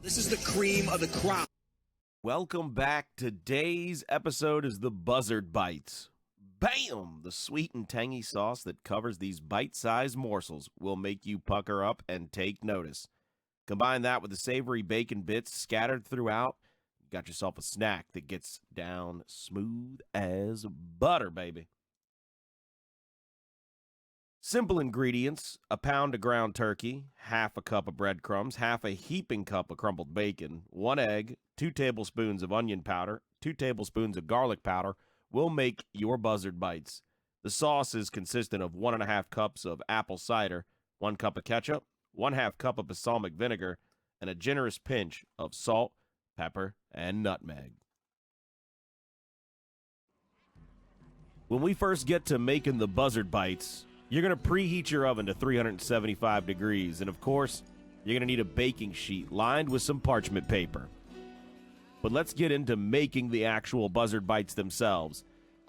This is the cream of the crop. Welcome back. Today's episode is the Buzzard Bites. Bam! The sweet and tangy sauce that covers these bite-sized morsels will make you pucker up and take notice. Combine that with the savory bacon bits scattered throughout. You got yourself a snack that gets down smooth as butter, baby. Simple ingredients: a pound of ground turkey, half a cup of breadcrumbs, half a heaping cup of crumbled bacon, 1 egg, 2 tablespoons of onion powder, 2 tablespoons of garlic powder will make your Buzzard Bites. The sauce is consistent of 1.5 cups of apple cider, 1 cup of ketchup, 1/2 cup of balsamic vinegar, and a generous pinch of salt, pepper, and nutmeg. When we first get to making the Buzzard Bites, you're going to preheat your oven to 375 degrees, and of course, you're going to need a baking sheet lined with some parchment paper. But let's get into making the actual Buzzard Bites themselves.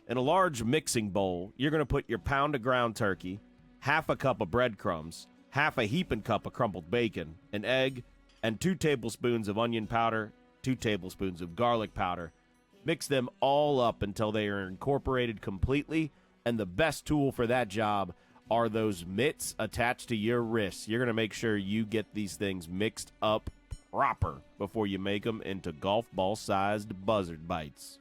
In a large mixing bowl, you're going to put your pound of ground turkey, half a cup of breadcrumbs, half a heaping cup of crumbled bacon, an egg, and 2 tablespoons of onion powder, 2 tablespoons of garlic powder. Mix them all up until they are incorporated completely, and the best tool for that job are those mitts attached to your wrists. You're going to make sure you get these things mixed up proper before you make them into golf ball-sized Buzzard Bites.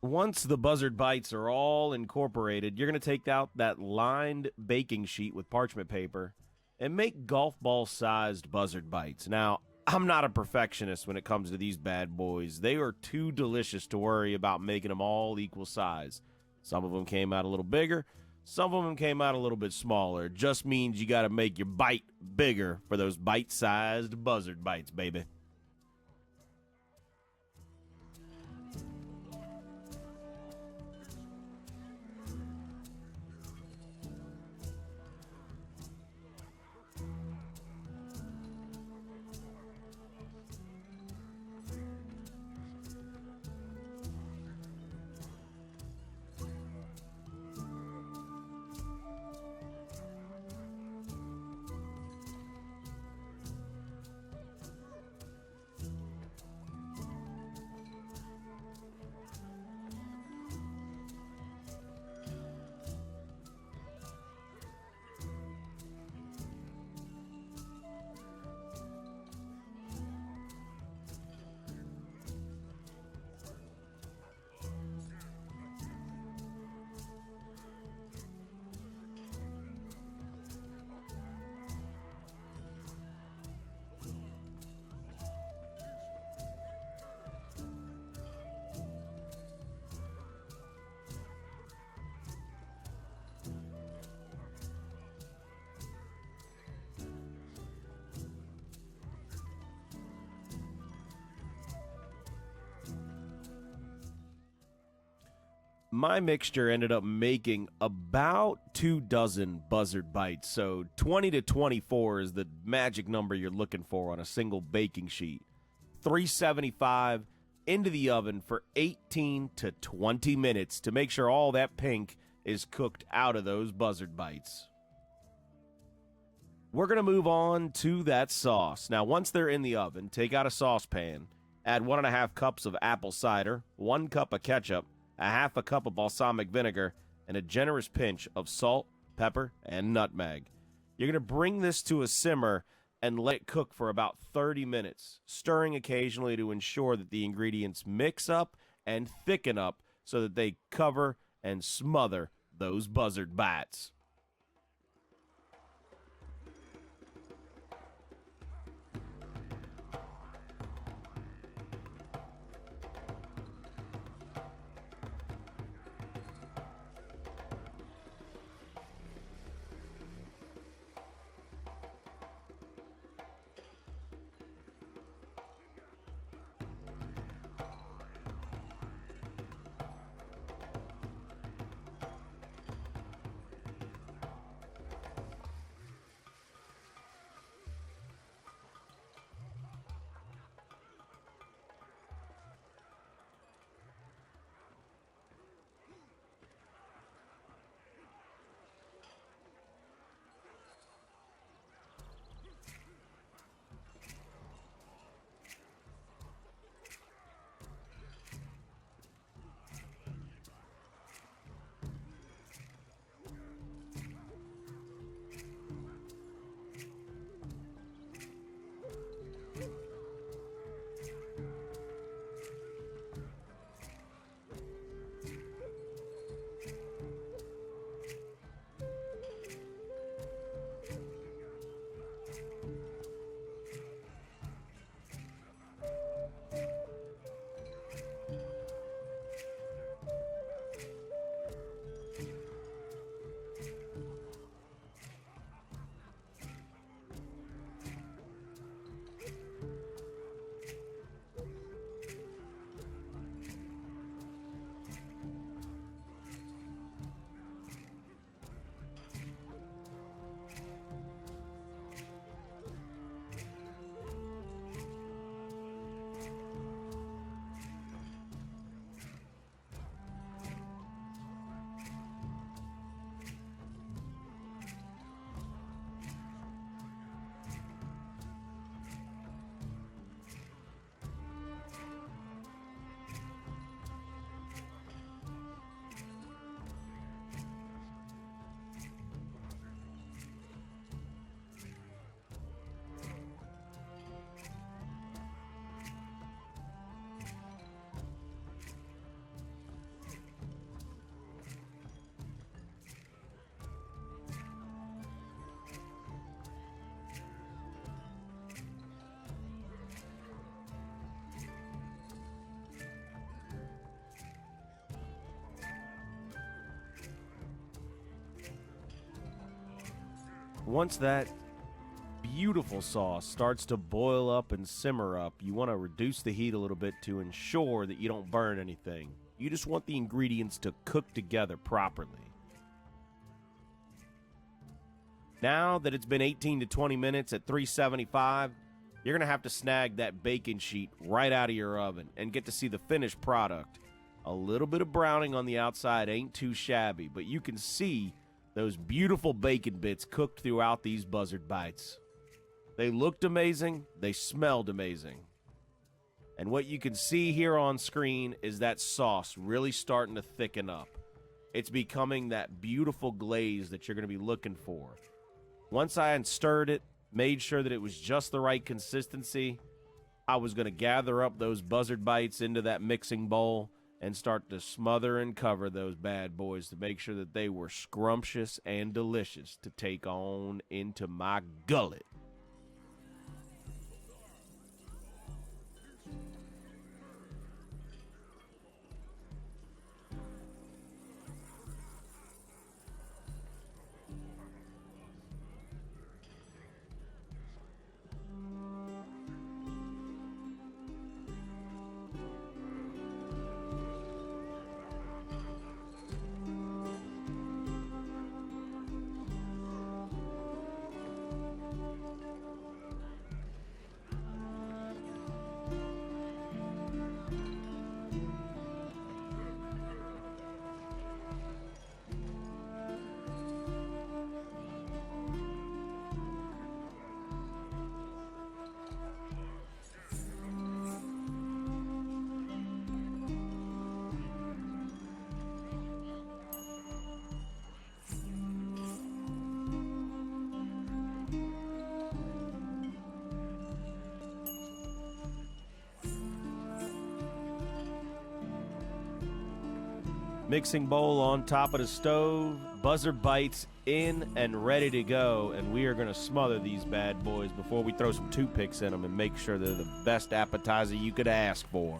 Once the Buzzard Bites are all incorporated, you're going to take out that lined baking sheet with parchment paper and make golf ball-sized Buzzard Bites. Now, I'm not a perfectionist when it comes to these bad boys. They are too delicious to worry about making them all equal size. Some of them came out a little bigger. Some of them came out a little bit smaller. It just means you got to make your bite bigger for those bite-sized Buzzard Bites, baby. My mixture ended up making about 24 Buzzard Bites, so 20 to 24 is the magic number you're looking for on a single baking sheet. 375 into the oven for 18 to 20 minutes to make sure all that pink is cooked out of those Buzzard Bites. We're going to move on to that sauce. Now, once they're in the oven, take out a saucepan, add 1.5 cups of apple cider, 1 cup of ketchup, a half a cup of balsamic vinegar, and a generous pinch of salt, pepper, and nutmeg. You're going to bring this to a simmer and let it cook for about 30 minutes, stirring occasionally to ensure that the ingredients mix up and thicken up so that they cover and smother those Buzzard Bites. Once that beautiful sauce starts to boil up and simmer up, you want to reduce the heat a little bit to ensure that you don't burn anything. You just want the ingredients to cook together properly. Now that it's been 18 to 20 minutes at 375, you're going to have to snag that baking sheet right out of your oven and get to see the finished product. A little bit of browning on the outside ain't too shabby, but you can see those beautiful bacon bits cooked throughout these Buzzard Bites. They looked amazing. They smelled amazing. And what you can see here on screen is that sauce really starting to thicken up. It's becoming that beautiful glaze that you're going to be looking for. Once I had stirred it, made sure that it was just the right consistency, I was going to gather up those Buzzard Bites into that mixing bowl and start to smother and cover those bad boys to make sure that they were scrumptious and delicious to take on into my gullet. Mixing bowl on top of the stove, Buzzard Bites in and ready to go, and we are going to smother these bad boys before we throw some toothpicks in them and make sure they're the best appetizer you could ask for.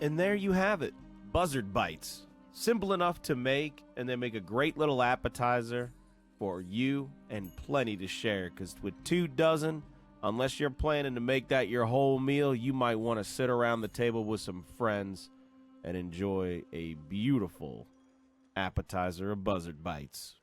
And there you have it, Buzzard Bites. Simple enough to make, and they make a great little appetizer for you and plenty to share. Because with 2 dozen, unless you're planning to make that your whole meal, you might want to sit around the table with some friends and enjoy a beautiful appetizer of Buzzard Bites.